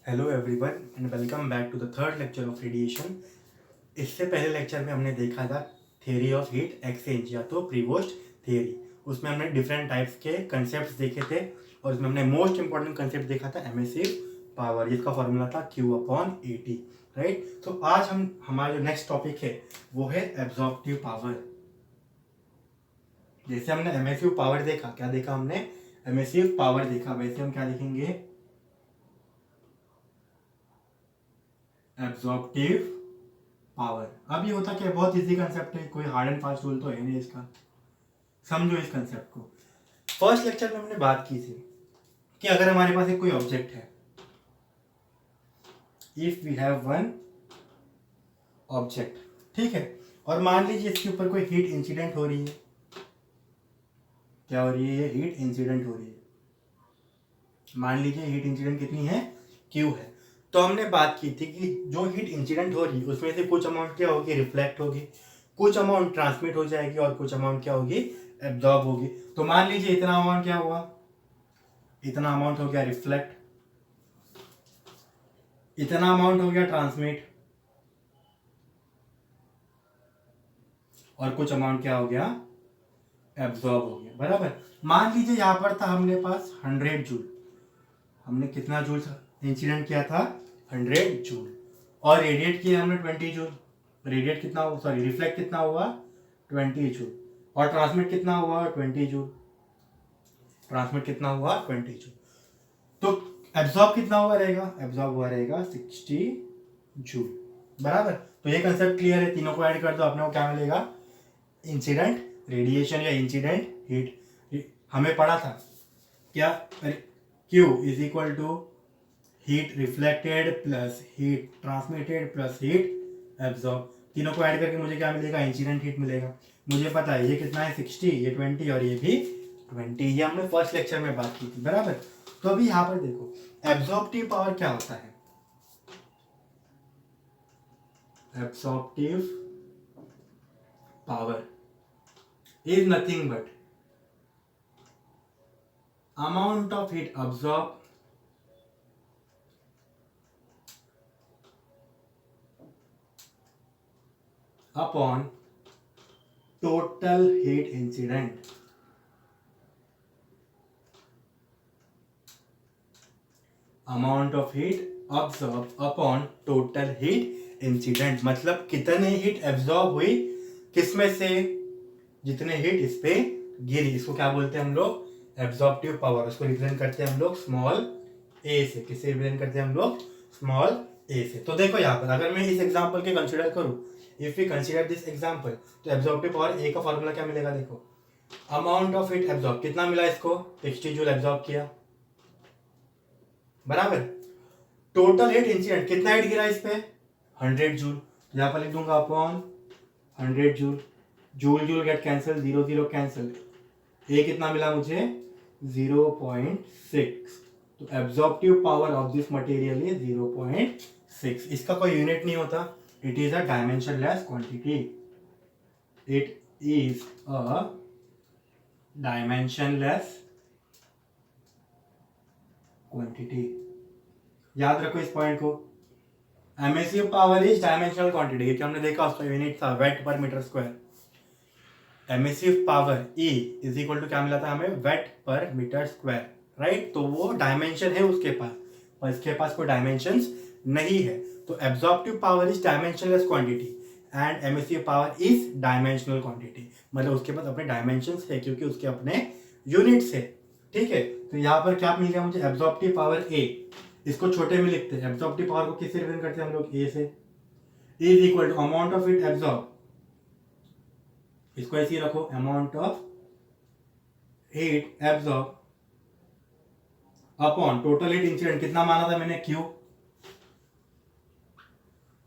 Hello everyone and welcome back to the third lecture of radiation. इससे पहले lecture में हमने देखा था थ्योरी ऑफ हीट एक्सचेंज या तो प्रीवोस्ट थ्योरी। उसमें हमने डिफरेंट टाइप्स के कंसेप्ट्स देखे थे और उसमें हमने मोस्ट इंपॉर्टेंट कंसेप्ट देखा था एमिसिव पावर, जिसका फॉर्मूला था Q/AT, राइट। तो आज हमारा जो नेक्स्ट टॉपिक है वो है एब्जॉर्प्टिव पावर। जैसे हमने एमिसिव पावर देखा, क्या देखा हमने? एमिसिव पावर देखा। वैसे हम क्या देखेंगे? Absorptive power. अब ये होता क्या, बहुत इजी कंसेप्ट है, कोई हार्ड एंड फास्ट रूल तो है नहीं इसका। समझो इस कंसेप्ट को। फर्स्ट लेक्चर में हमने बात की थी कि अगर हमारे पास एक कोई ऑब्जेक्ट है, if we have one object, ठीक है, और मान लीजिए इसके ऊपर कोई हीट इंसिडेंट हो रही है। क्या हो रही है? हीट इंसिडेंट हो रही है। मान लीजिए हीट इंसिडेंट कितनी है? Q है। तो हमने बात की थी कि जो हीट इंसिडेंट हो रही है उसमें से कुछ अमाउंट क्या होगी? रिफ्लेक्ट होगी, कुछ अमाउंट ट्रांसमिट हो जाएगी और कुछ अमाउंट क्या होगी? एब्जॉर्ब होगी। तो मान लीजिए इतना अमाउंट क्या हुआ? इतना अमाउंट हो गया रिफ्लेक्ट, इतना अमाउंट हो गया ट्रांसमिट, और कुछ अमाउंट क्या हो गया? एब्जॉर्ब हो गया। बराबर। मान लीजिए यहां पर था हमने पास 100 जूल। हमने कितना जूल इंसिडेंट किया था? 100 जूल। और रेडिएट किया हमने 20 जूल। रेडिएट कितना हुआ, सॉरी रिफ्लेक्ट कितना हुआ? 20 जूल। और ट्रांसमिट कितना हुआ? 20 जूल। ट्रांसमिट कितना हुआ? 20 जूल। तो एब्जॉर्ब कितना हुआ रहेगा? एब्जॉर्ब हुआ रहेगा 60 जूल। बराबर। तो ये कंसेप्ट क्लियर है। तीनों को ऐड कर दो, अपने को क्या मिलेगा? इंसिडेंट रेडिएशन या इंसिडेंट हीट। हमें पढ़ा था क्या? Q is equal to heat reflected plus heat transmitted plus heat absorb. तीनों को ऐड करके मुझे क्या मिलेगा? इंसिडेंट हीट मिलेगा। मुझे पता है ये कितना है? 60, ये 20 और ये भी 20। ये हमने फर्स्ट लेक्चर में बात की थी। बराबर। तो अभी यहाँ पर देखो, एब्जॉर्प्टिव पावर क्या होता है? Absorptive power is nothing but amount of heat absorbed upon total heat incident. Amount of heat absorbed upon total heat incident मतलब कितने हीट एब्जॉर्ब हुई किसमें से? जितने हीट इस पे गिरी। इसको क्या बोलते हैं हम लोग? Absorptive power. उसको रिप्रेजेंट करते हैं हम लोग स्मॉल ए से। किससे रिप्रेजेंट करते हैं हम लोग? स्मॉल ए से। तो देखो यहाँ पर अगर मैं इस एग्जांपल के कंसीडर करूं, if we consider this example, तो एब्जॉर्प्टिव पावर ए का फॉर्मूला क्या मिलेगा? देखो, अमाउंट ऑफ हीट एब्जॉर्ब। कितना मिला इसको? 60 जूल एब्जॉर्ब किया। बराबर। टोटल हीट इंसिडेंट, कितना हीट गिरा इस पे? 100 जूल। यहाँ पर लिख दूंगा upon 100 joule. Joule joule get cancel, 0 0 cancel. ये कितना मिला मुझे? 0.6। तो absorptive power of this material is 0.6। इसका कोई यूनिट नहीं होता। It is a dimensionless quantity. It is a dimensionless quantity. याद रखो इस पॉइंट को। Emissive power is dimensional quantity, क्योंकि हमने देखा उसका यूनिट था वेट पर metre square. Emissive power E is equal to क्या मिला था हमें? वेट पर मीटर स्क्वायर, राइट। तो वो डायमेंशन है उसके पास, और इसके पास कोई डायमेंशंस नहीं है। तो absorptive power is dimensionless quantity and emissive power is dimensional quantity. मतलब उसके पास अपने डायमेंशंस है क्योंकि उसके अपने यूनिट्स है। ठीक है। तो यहाँ पर क्या मिल गया मुझे? Absorptive power A। इसको छोटे में लिखते हैं। एब्जॉर्प्टिव पावर को किससे रिप्रेजेंट करते हैं हम लोग? A से। Is equal to amount of heat absorb. इसको ऐसे ही रखो, amount of heat absorb upon total heat incident. कितना माना था मैंने? Q।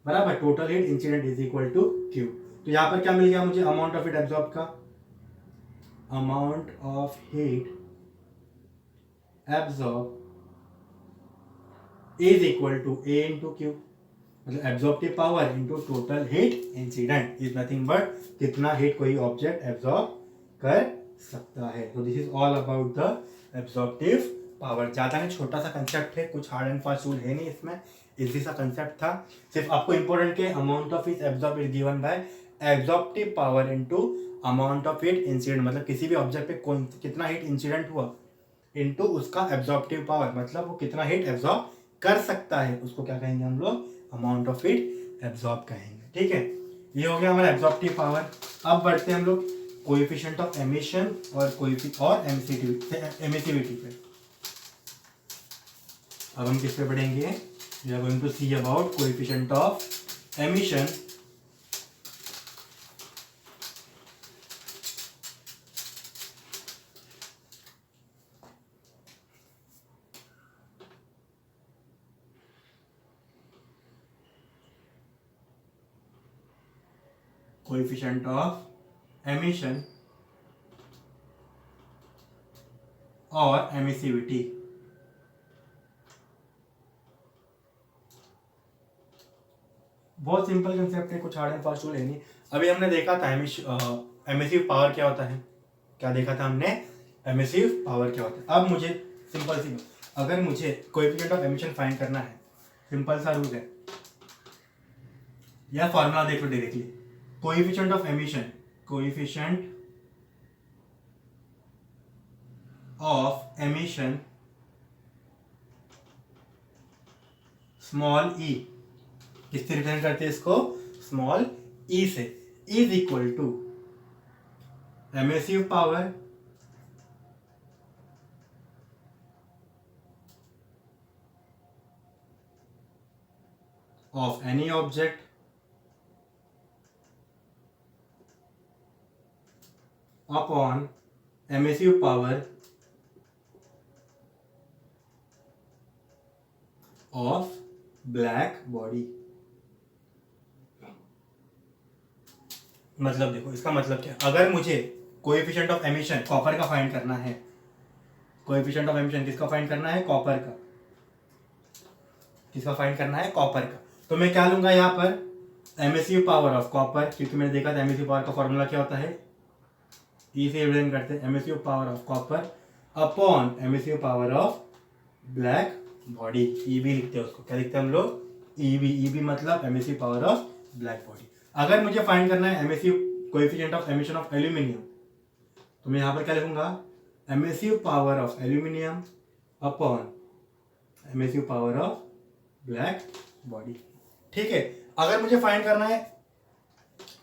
बराबर। Total heat incident is equal to Q। तो यहां पर क्या मिल गया मुझे? अमाउंट ऑफ हीट एब्जॉर्ब का, amount of heat absorb is equal to A into Q। मतलब absorptive power into total heat incident is nothing but कितना हीट कोई ऑब्जेक्ट एब्जॉर्ब कर सकता है। तो this is all about the absorptive power, ज़्यादा नहीं, छोटा सा कंसेप्ट है, कुछ हार्ड एंड फास्ट रूल है नहीं इसमें, इजी सा कंसेप्ट था। सिर्फ आपको इंपॉर्टेंट के amount of heat absorb is given by absorptive power into amount of heat incident, मतलब किसी भी ऑब्जेक्ट पे कौन कितना हीट इंसिडेंट हुआ इनटू उसका एब्जॉर्प्टिव पावर, मतलब वो कितना हीट एब्जॉर्ब कर सकता है, उसको क्या कहेंगे हम लोग, अमाउंट ऑफ हीट एब्जॉर्ब कहेंगे। ठीक है, ये हो गया हमारा एब्जॉर्प्टिव पावर। अब बढ़ते हैं हम लोग कोएफिशिएंट ऑफ एमिशन और एमिसिविटी पे। अब हम किस पे पढ़ेंगे, we are going to see about coefficient of emission coefficient of emission और एमिसिविटी। बहुत सिंपल कंसेप्ट है, कुछ हार्ड एंड फास्ट रूल है नहीं। अभी हमने देखा था एमिसिव पावर क्या होता है, क्या देखा था हमने, एमिसिव पावर क्या होता है। अब मुझे सिंपल सी, अगर मुझे कोएफिशिएंट ऑफ एमिशन फाइंड करना है, सिंपल सा रूल है, या फॉर्मूला देख लो directly, coefficient of emission, coefficient of emission small E, किससे रिप्रेजेंट करते हैं इसको, स्मॉल ई से, is equal to emissive power of any object upon emissive power of black body. मतलब देखो इसका मतलब क्या, अगर मुझे कोएफिशिएंट ऑफ एमिशन कॉपर का फाइंड करना है, कोएफिशिएंट ऑफ एमिशन किसका फाइंड करना है, कॉपर का, किसका फाइंड करना है, कॉपर का, तो मैं क्या लूंगा यहाँ पर, एमिसिव पावर ऑफ कॉपर, क्योंकि मैंने देखा था एमिसिव पावर का फॉर्मूला क्या होता है, ई से रिप्रेजेंट करते हैं, emissive power of copper upon emissive power of black body, EB लिखते हैं उसको, क्या लिखते हैं हम लोग, ईबी, ईबी मतलब emissive power of black body. अगर मुझे फाइंड करना है emissive coefficient of emission of aluminium, तो मैं यहाँ पर क्या लिखूंगा, emissive power of aluminium upon emissive power of black body. ठीक है, अगर मुझे फाइंड करना है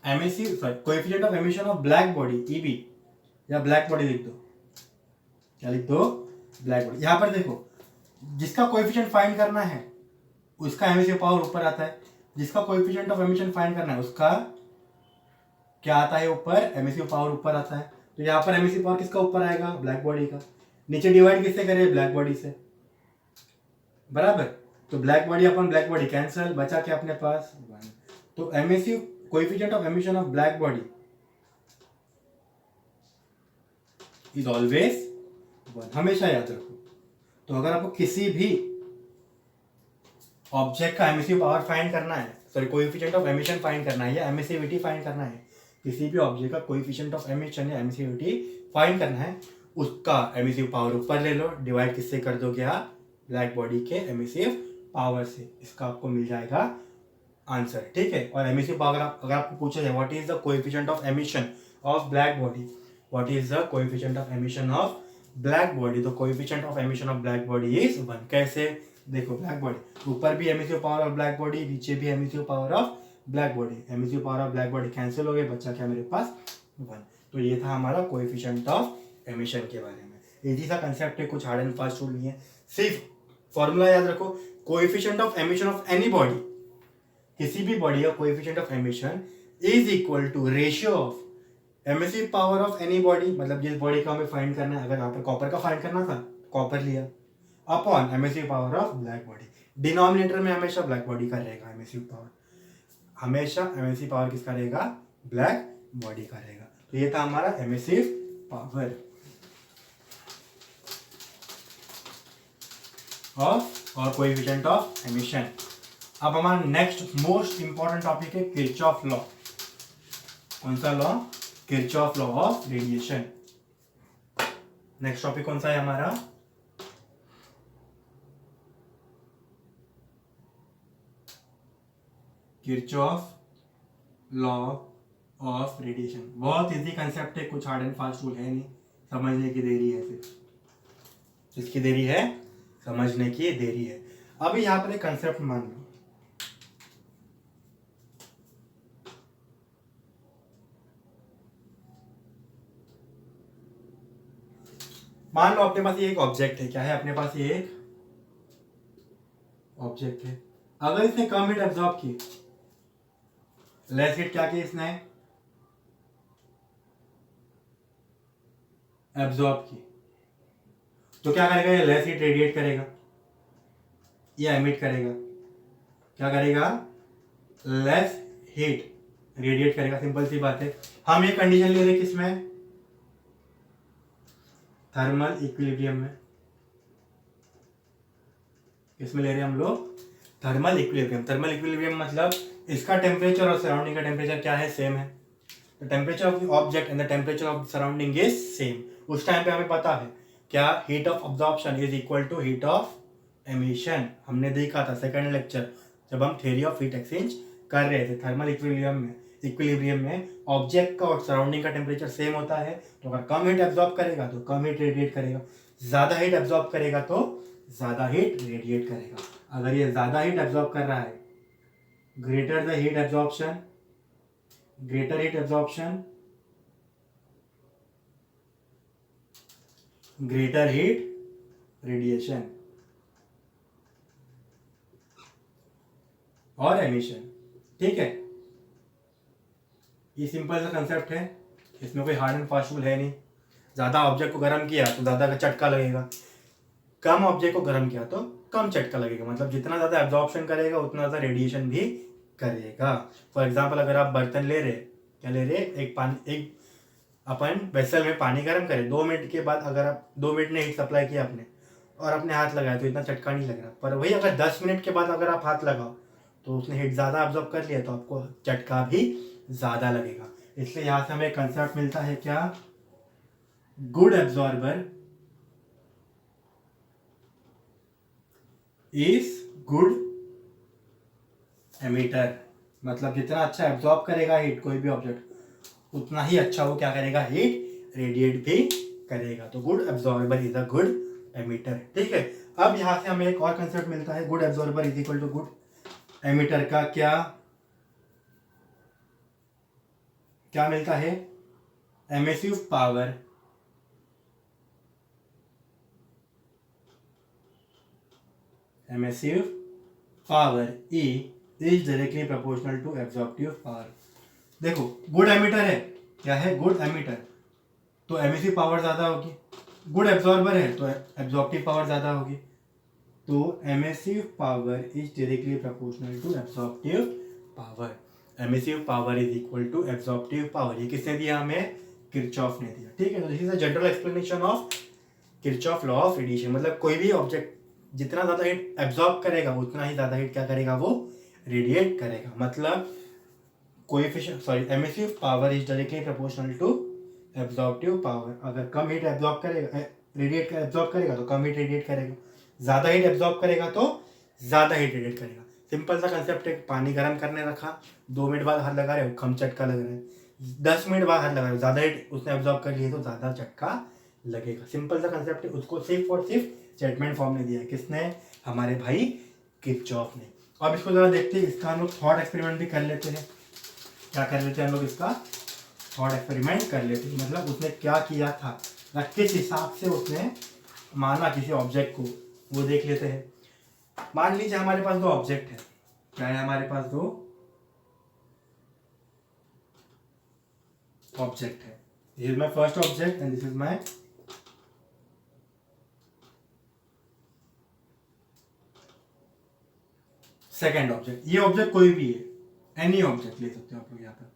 coefficient of emission of black body, EB, या ब्लैक बॉडी लिख दो, क्या लिख दो, ब्लैक बॉडी। यहां पर देखो, जिसका कोएफिशिएंट फाइंड करना है उसका एमिसिव पावर ऊपर आता है, जिसका कोएफिशिएंट ऑफ एमिशन फाइंड करना है उसका क्या आता है, ऊपर, एमिसिव पावर ऊपर आता है। तो यहाँ पर एमिसिव पावर किसका ऊपर आएगा, ब्लैक बॉडी का, नीचे डिवाइड किससे करें, ब्लैक बॉडी से, बराबर। तो ब्लैक बॉडी अपन ब्लैक बॉडी कैंसिल, बचा क्या अपने पास 1। तो emissive coefficient of emission of black body is always 1, हमेशा याद रखो। तो अगर आपको किसी भी ऑब्जेक्ट का एमिसिव पावर फाइंड करना है, sorry coefficient of emission find करना है, या एमिसिविटी फाइंड करना है, किसी भी ऑब्जेक्ट का कोएफिशिएंट ऑफ एमिशन या एमिसिविटी फाइंड करना है, उसका एमिसिव पावर ऊपर ले लो, डिवाइड किससे कर दोगे आप, ब्लैक बॉडी के एमिसिव पावर से, इसका आपको मिल जाएगा आंसर। ठीक है, और एमिसिव पावर अगर आपको पूछा जाए what is the coefficient of emission of black body, what is the coefficient of emission of black body, तो coefficient of emission of black body is 1। कैसे, देखो ब्लैक बॉडी ऊपर भी emissive power of black body, नीचे भी emissive power of black body, emissive power of black body cancel हो गए, बच्चा क्या मेरे पास 1। तो ये था हमारा कोएफिशिएंट ऑफ एमिशन के बारे में। इजी सा कंसेप्ट है, कुछ हार्ड एंड फास्ट रूल नहीं है, सिर्फ फॉर्मूला याद रखो, coefficient of emission of any body, किसी भी बॉडी का coefficient of emission is equal to ratio of emissive power of any body, मतलब जिस बॉडी का हमें फाइंड करना है, अगर यहाँ पर कॉपर का फाइंड करना था, कॉपर लिया, upon emissive power of black body. Denominator में हमेशा ब्लैक बॉडी का रहेगा एमिसिव पावर, हमेशा एमिसिव पावर किसका रहेगा, ब्लैक बॉडी का रहेगा। तो ये था हमारा एमिसिव पावर ऑफ और कोएफिशिएंट ऑफ एमिशन। अब हमारा नेक्स्ट मोस्ट इंपॉर्टेंट टॉपिक है किरचॉफ लॉ। कौन सा law, Kirchhoff law of radiation. Next topic कौन सा है हमारा, किरचॉफ लॉ ऑफ रेडिएशन। बहुत इजी कंसेप्ट है, कुछ हार्ड एंड फास्ट रूल है नहीं, समझने की देरी है, सिर्फ इसकी देरी है, समझने की देरी है। अभी यहाँ पर एक कंसेप्ट मान लो, मान लो अपने पास ये एक ऑब्जेक्ट है। क्या है अपने पास? ये एक ऑब्जेक्ट है। अगर इसने कम हीट एब्जॉर्ब की, लेस हीट क्या की इसने एब्जॉर्ब की, तो क्या करेगा? ये लेस हीट रेडिएट करेगा या एमिट करेगा? क्या करेगा? लेस हीट रेडिएट करेगा। सिंपल सी बात है। हम ये कंडीशन ले रहे हैं किसमें? थर्मल इक्विलिब्रियम में। किसमें ले रहे हैं हम लोग? Thermal equilibrium. थर्मल इक्विलिब्रियम मतलब इसका टेम्परेचर और सराउंडिंग का टेम्परेचर क्या है? सेम है। The temperature of the object and the temperature of the surrounding is same. उस टाइम पे हमें पता है क्या? Heat of absorption is equal to heat of emission. हमने देखा था सेकंड लेक्चर जब हम थ्योरी ऑफ हीट एक्सचेंज कर रहे थे। थर्मल इक्विलिब्रियम में ऑब्जेक्ट का और सराउंडिंग का टेम्परेचर सेम होता है, तो अगर कम हीट एब्जॉर्ब करेगा तो कम हीट रेडिएट करेगा, ज्यादा हीट एब्जॉर्ब करेगा तो ज्यादा हीट रेडिएट करेगा। अगर ये ज्यादा हीट एब्जॉर्ब कर रहा है, greater the heat absorption, greater heat absorption, greater heat radiation और एमिशन। ठीक है, ये सिंपल सा कंसेप्ट है, इसमें कोई हार्ड एंड फास्ट रूल है नहीं। ज्यादा ऑब्जेक्ट को गर्म किया तो ज्यादा का झटका लगेगा, कम ऑब्जेक्ट को गर्म किया तो कम झटका लगेगा। मतलब जितना ज्यादा एब्जॉर्प्शन करेगा उतना ज्यादा रेडिएशन भी करेगा। फॉर एग्जाम्पल अगर आप बर्तन ले रहे, क्या ले रहे? एक अपन वेसल में पानी गर्म करें, 2 मिनट के बाद अगर आप 2 मिनट ने हीट सप्लाई किया आपने और अपने हाथ लगाया तो इतना झटका नहीं लग रहा। पर वही अगर 10 मिनट के बाद अगर आप हाथ लगाओ तो उसने हीट ज़्यादा ऑब्जॉर्व कर लिया तो आपको झटका भी ज़्यादा लगेगा। इसलिए यहाँ से हमें कंसेप्ट मिलता है क्या? Good absorber is good emitter. मतलब जितना अच्छा एब्जॉर्ब करेगा हीट कोई भी ऑब्जेक्ट, उतना ही अच्छा वो क्या करेगा? हीट रेडिएट भी करेगा। तो good absorber is a good emitter. ठीक है, अब यहां से हमें एक और कंसेप्ट मिलता है, good absorber is equal to good emitter का क्या क्या मिलता है? Emissive power E is directly proportional to absorptive power. देखो गुड एमिटर है, क्या है? गुड एमिटर, तो एमिसिव पावर ज्यादा होगी। गुड एब्जॉर्बर है तो एब्जॉर्प्टिव पावर ज्यादा होगी। तो emissive power is directly proportional to absorptive power. Emissive power is equal to absorptive power. ये किसने दिया हमें? किरचॉफ ने दिया। ठीक है, तो this is the general explanation of Kirchhoff law of radiation. मतलब कोई भी ऑब्जेक्ट जितना ज्यादा हीट एब्जॉर्ब करेगा उतना ही ज्यादा हीट क्या करेगा? वो रेडिएट करेगा। मतलब coefficient emissive power is directly proportional to absorptive power. अगर कम हीट एब्जॉर्ब करेगा, एब्जॉर्ब करेगा तो कम हीट रेडिएट करेगा, ज्यादा हीट एब्जॉर्ब करेगा तो ज्यादा हीट रेडिएट करेगा। सिंपल सा कंसेप्ट है। पानी गर्म करने रखा, 2 मिनट बाद हाथ लगा रहे हो, कम झटका लग रहा है। 10 मिनट बाद हाथ लगा रहे हो, ज्यादा हीट उसने एब्जॉर्ब कर लिया तो ज्यादा झटका लगेगा। सिंपल सा कंसेप्ट है, उसको सिर्फ और सिर्फ स्टेटमेंट फॉर्म ने दिया है। किसने? हमारे भाई किरचॉफ ने। अब इसको जरा देखते हैं, इसका हम लोग थॉट एक्सपेरिमेंट भी कर लेते हैं। क्या कर लेते हैं हम लोग? इसका थॉट एक्सपेरिमेंट कर लेते हैं। मतलब उसने क्या किया था या किस हिसाब से उसने माना किसी ऑब्जेक्ट को, वो देख लेते हैं। मान लीजिए हमारे पास 2 ऑब्जेक्ट है। क्या है हमारे पास? 2 ऑब्जेक्ट है। This is my first object and this is my second object. ये ऑब्जेक्ट कोई भी है, एनी ऑब्जेक्ट ले सकते हो आप लोग यहाँ पर।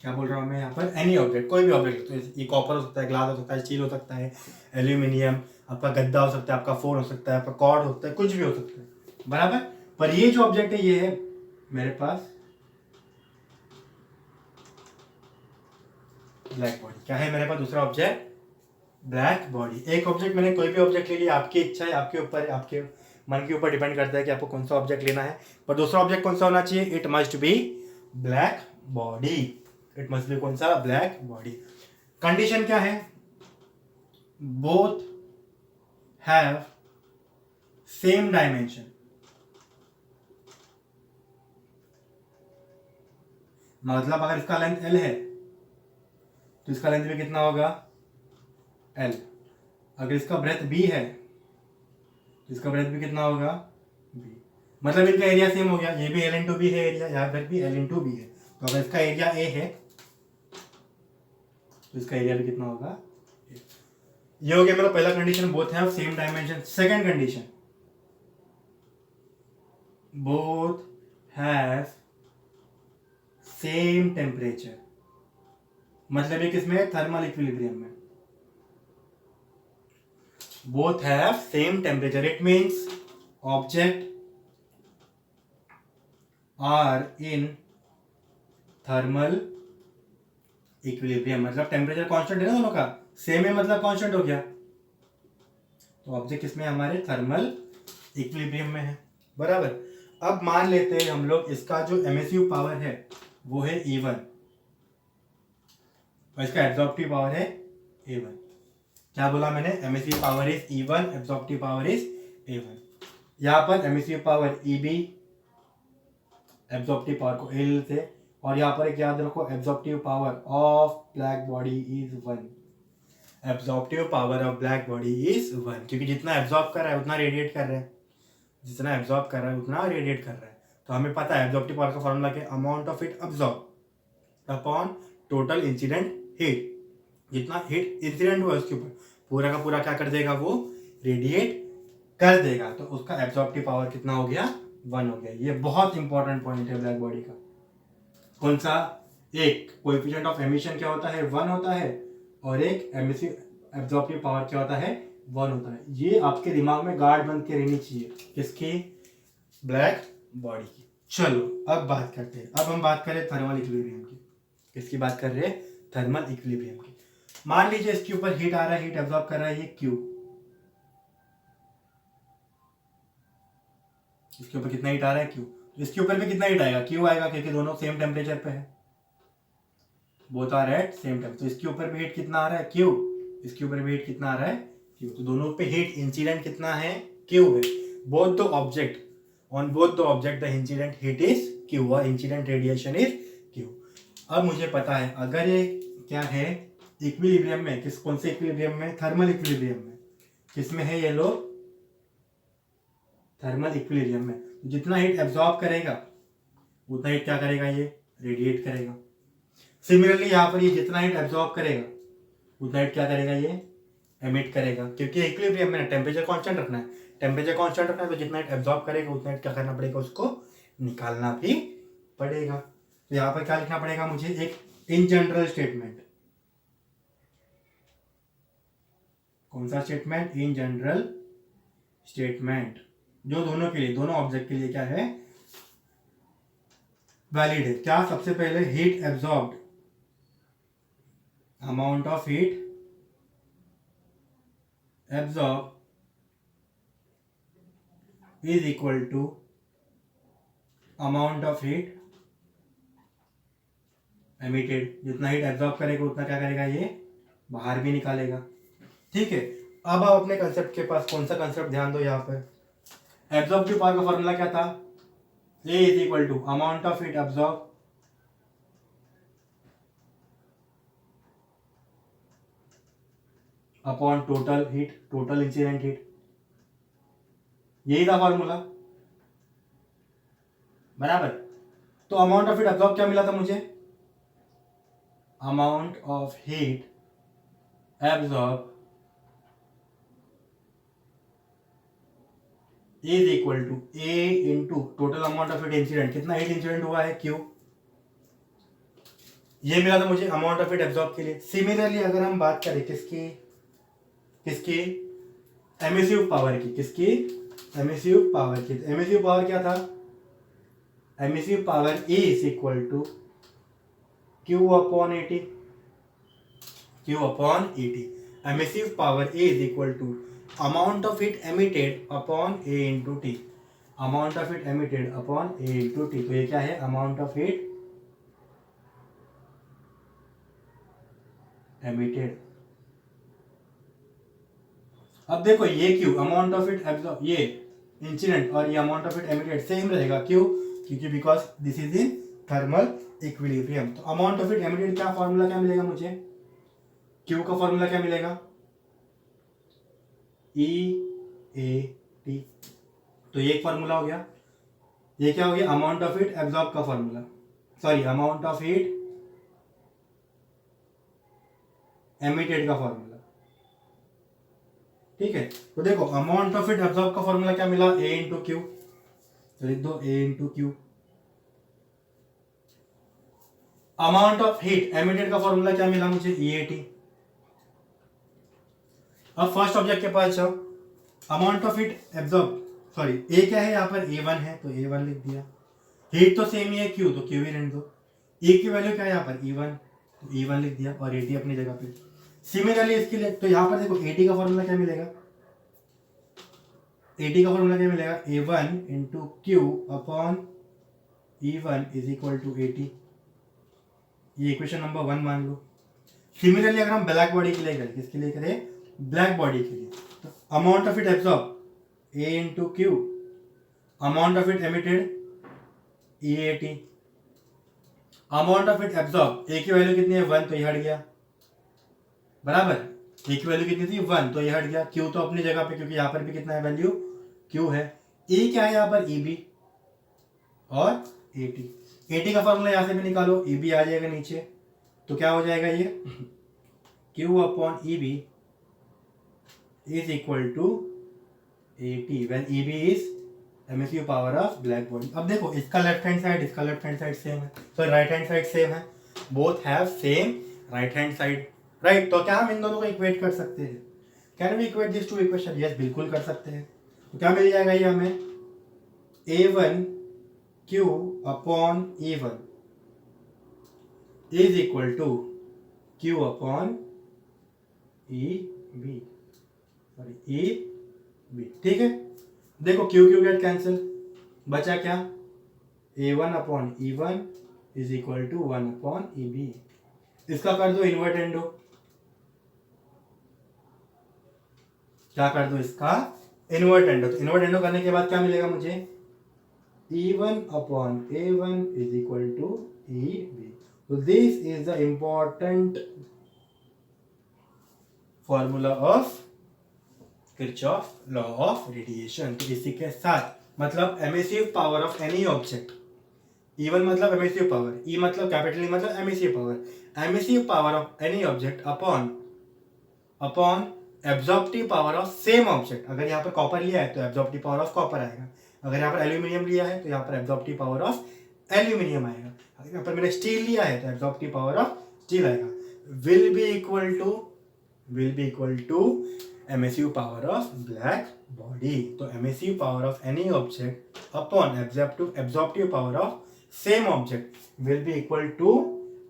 क्या बोल रहा हूँ मैं यहाँ पर? एनी ऑब्जेक्ट, कोई भी ऑब्जेक्ट। तो ये कॉपर हो सकता है, ग्लास हो सकता है, स्टील हो सकता है, एल्यूमिनियम, आपका गद्दा हो सकता है, आपका फोन हो सकता है, आपका कॉर्ड हो सकता है, कुछ भी हो सकता है, बराबर। पर ये जो ऑब्जेक्ट है ये है मेरे पास ब्लैक बॉडी। क्या है मेरे पास दूसरा ऑब्जेक्ट? Black body. एक ऑब्जेक्ट मैंने कोई भी ऑब्जेक्ट ले लिया, आपकी इच्छा है, आपके ऊपर है, आपके मन के ऊपर डिपेंड करता है कि आपको कौन सा ऑब्जेक्ट लेना है, पर दूसरा ऑब्जेक्ट कौन सा होना चाहिए, it must be black body, it must be कौन सा, ब्लैक बॉडी। कंडीशन क्या है, बोथ हैव सेम डायमेंशन, मतलब अगर इसका लेंथ L है तो इसका लेंथ भी कितना होगा, L। अगर इसका ब्रेथ B है तो इसका ब्रेथ भी कितना होगा, B। मतलब इनका एरिया सेम हो गया, ये भी L इंटू बी है एरिया, यहाँ पर भी L इंटू बी है, तो अगर इसका एरिया A है तो इसका एरिया भी कितना होगा, A। ये हो गया मेरा पहला condition, both have same dimension. Second condition, both have same temperature, मतलब ये किसमें, थर्मल इक्विलिब्रियम में। Both have same temperature, it means object are in thermal equilibrium, मतलब टेम्परेचर कांस्टेंट है ना दोनों का, सेम है मतलब कांस्टेंट हो गया, तो ऑब्जेक्ट किसमें, हमारे थर्मल इक्विलिब्रियम में है, बराबर। अब मान लेते हैं हम लोग इसका जो एमिसिव पावर है वो है E1 और इसका एब्जॉर्प्टिव पावर है A1। क्या बोला मैंने, emissive power is E1, absorptive power is A1। यहाँ पर emissive power EB, absorptive power को L से, और यहाँ पर एक याद रखो, absorptive power of black body is 1, absorptive power of black body is 1, क्योंकि जितना एब्जॉर्ब कर रहा है उतना रेडिएट कर रहा है, जितना एब्जॉर्ब कर रहा है उतना रेडिएट कर रहा है। तो हमें पता है एब्जॉर्प्टिव पावर का फॉर्मूला क्या, amount of heat absorb upon total incident heat, जितना हीट इंसिडेंट हुआ उसके ऊपर पूरा का पूरा क्या कर देगा, वो रेडिएट कर देगा, तो उसका एब्जॉर्प्टिव पावर कितना हो गया, 1 हो गया। ये बहुत इंपॉर्टेंट पॉइंट है ब्लैक बॉडी का। कौन सा, एक कोएफिशिएंट ऑफ एमिशन क्या होता है, 1 होता है, और एक एमिसिव एब्जॉर्प्टिव पावर क्या होता है, 1 होता है। ये आपके दिमाग में गार्ड बन के रहनी चाहिए, किसकी, ब्लैक बॉडी की। चलो अब बात करते हैं, अब हम बात करें थर्मल इक्विलिब्रियम की। किसकी बात कर रहे हैं, थर्मल इक्विलिब्रियम की। मान लीजिए इसके ऊपर हीट आ रहा है, हीट एब्जॉर्ब कर रहा है ये Q, इसके ऊपर कितना हीट आ रहा है Q, तो इसके ऊपर भी कितना हीट आएगा, Q आएगा, क्योंकि दोनों सेम टेम्परेचर पे है, both are at same temperature. तो इसके ऊपर भी हीट कितना आ रहा है Q, इसके ऊपर भी हीट कितना आ रहा है Q, तो दोनों पे हीट इंसिडेंट कितना है, Q है। Both the object, on both the object the incident heat is Q और इंसिडेंट रेडिएशन इज Q। अब मुझे पता है अगर ये क्या है, इक्विलिब्रियम में, किस कौन से इक्विलिब्रियम में, थर्मल इक्विलिब्रियम में, किसमें है ये लोग, थर्मल इक्विलिब्रियम में। जितना हीट एब्जॉर्ब करेगा उतना हीट क्या करेगा, ये रेडिएट करेगा। सिमिलरली यहाँ पर ये जितना हीट एब्जॉर्ब करेगा उतना हीट क्या करेगा, ये एमिट करेगा, क्योंकि इक्विलिब्रियम में टेम्परेचर कांस्टेंट रखना है, टेम्परेचर कांस्टेंट रखना है, तो जितना हीट एब्जॉर्ब करेगा उतना हीट क्या करना पड़ेगा, उसको निकालना भी पड़ेगा। तो यहाँ पर क्या लिखना पड़ेगा मुझे, एक इन जनरल स्टेटमेंट। कौन सा स्टेटमेंट, इन जनरल स्टेटमेंट, जो दोनों के लिए, दोनों ऑब्जेक्ट के लिए क्या है, वैलिड है। क्या, सबसे पहले heat absorbed, amount of heat absorb is equal to amount of heat emitted. जितना हीट एब्जॉर्ब करेगा उतना क्या करेगा, ये बाहर भी निकालेगा। ठीक है, अब आप अपने कंसेप्ट के पास, कौन सा कंसेप्ट, ध्यान दो यहाँ पर। एब्जॉर्प्टिव पावर का फॉर्मूला क्या था, A is equal to amount of heat absorb upon total heat, total incident heat, यही था फॉर्मूला, बराबर। तो अमाउंट ऑफ हीट एब्जॉर्ब क्या मिला था मुझे, amount of heat absorb is equal to A into total amount of heat incident, कितना heat incident हुआ है Q, ये मिला था मुझे अमाउंट ऑफ हीट एब्जॉर्ब के लिए। सिमिलरली अगर हम बात करें किसकी, किसकी, एमिसिव पावर की, किसकी, एमिसिव पावर की। एमिसिव पावर क्या था, emissive power E is equal to Q upon 80, Q upon 80। Emissive power A is equal to amount of heat emitted upon A into T, amount of heat emitted upon A into T. तो ये क्या है, amount of heat emitted. अब देखो ये क्यों, amount of heat absorb, ये incident और ये amount of heat emitted same रहेगा, क्यों, क्योंकि because this is in thermal equilibrium. तो अमाउंट ऑफ हीट एमिटेड क्या फॉर्मूला क्या मिलेगा मुझे, क्यू का फॉर्मूला क्या मिलेगा, ई ए टी। तो ये एक फॉर्मूला हो गया। ये क्या हो गया, अमाउंट ऑफ हीट एब्जॉर्ब का formula, sorry amount of heat emitted का फॉर्मूला। ठीक है, तो देखो अमाउंट ऑफ हीट एब्जॉर्ब का फॉर्मूला क्या मिला, ए इंटू क्यू। तो लिख दो A into Q. Amount of heat emitted का फॉर्मूला क्या मिला मुझे, ई ए टी। अब फर्स्ट ऑब्जेक्ट के पास जाओ, amount of heat absorb, sorry A क्या है यहाँ पर, ए1 है तो ए1 लिख दिया। हीट तो सेम ही है क्यू, तो क्यू ही रहने दो। ए की वैल्यू क्या है यहाँ पर, ई1, तो ई1 लिख दिया और एटी अपनी जगह पे। सिमिलरली इसके लिए तो यहाँ पर देखो एटी का फॉर्मूला क्या मिलेगा, एटी का फॉर्मूला क्या मिलेगा, A one into Q upon E one is equal to AT. ये इक्वेशन नंबर 1 मान लो। सिमिलरली अगर हम ब्लैक बॉडी के लिए करें, किसके लिए करें, ब्लैक बॉडी के लिए, तो amount of heat absorb A into Q, amount of heat emitted E A T. Amount of heat absorb, A की वैल्यू कितनी है 1, तो ये हट गया, बराबर। ए की वैल्यू कितनी थी 1, तो ये हट गया। क्यू तो अपनी जगह पे, क्योंकि यहाँ पर भी कितना है वैल्यू, क्यू है। ई क्या है यहाँ पर, ई बी और ए टी। ए टी का फॉर्मूला यहाँ से भी निकालो, ई बी आ जाएगा नीचे, तो क्या हो जाएगा ये Q upon E B is equal to A T when E B is emissive power of black body. अब देखो इसका लेफ्ट हैंड साइड, इसका लेफ्ट हैंड साइड सेम है, तो राइट हैंड साइड सेम है, both have same right hand side, right. तो क्या हम इन दोनों को इक्वेट कर सकते हैं, can we equate this to equation, yes बिल्कुल कर सकते हैं। तो क्या मिल जाएगा ये हमें, a1 q upon e1 is equal to q upon eb, sorry eb। ठीक है, देखो q q गेट कैंसिल, बचा क्या, a1 upon e1 is equal to 1 upon eb। इसका कर दो इन्वर्ट एंडो, क्या कर दो इसका इन्वर्ट एंडो। तो इन्वर्ट एंडो करने के बाद क्या मिलेगा मुझे, E1 upon A1 is equal to EB। तो this is the important formula of Kirchhoff law of radiation. तो इसी के साथ मतलब emissive power of any object, E1 मतलब एमिसिव पावर, E मतलब कैपिटल E मतलब emissive power, emissive power of any object upon absorptive power of same object. अगर यहाँ पर कॉपर लिया है तो एब्जॉर्प्टिव पावर ऑफ कॉपर आएगा, अगर यहाँ पर एल्यूमिनियम लिया है तो यहाँ पर एब्जॉर्प्टिव पावर ऑफ एल्यूमिनियम आएगा, अगर यहाँ पर मैंने स्टील लिया है तो एब्जॉर्प्टिव पावर ऑफ स्टील आएगा। Will be equal to emissive power of black body. तो emissive power of any object upon absorptive power of same object will be equal to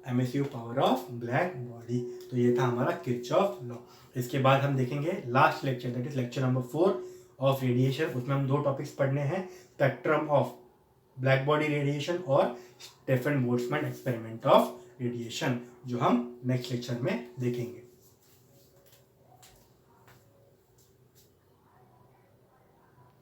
emissive power of black body. तो ये था हमारा Kirchhoff law. इसके बाद हम देखेंगे last lecture, that is lecture number 4 of radiation. उसमें हम 2 टॉपिक्स पढ़ने हैं, spectrum of black body radiation और Stefan Boltzmann experiment of radiation, जो हम नेक्स्ट लेक्चर में देखेंगे।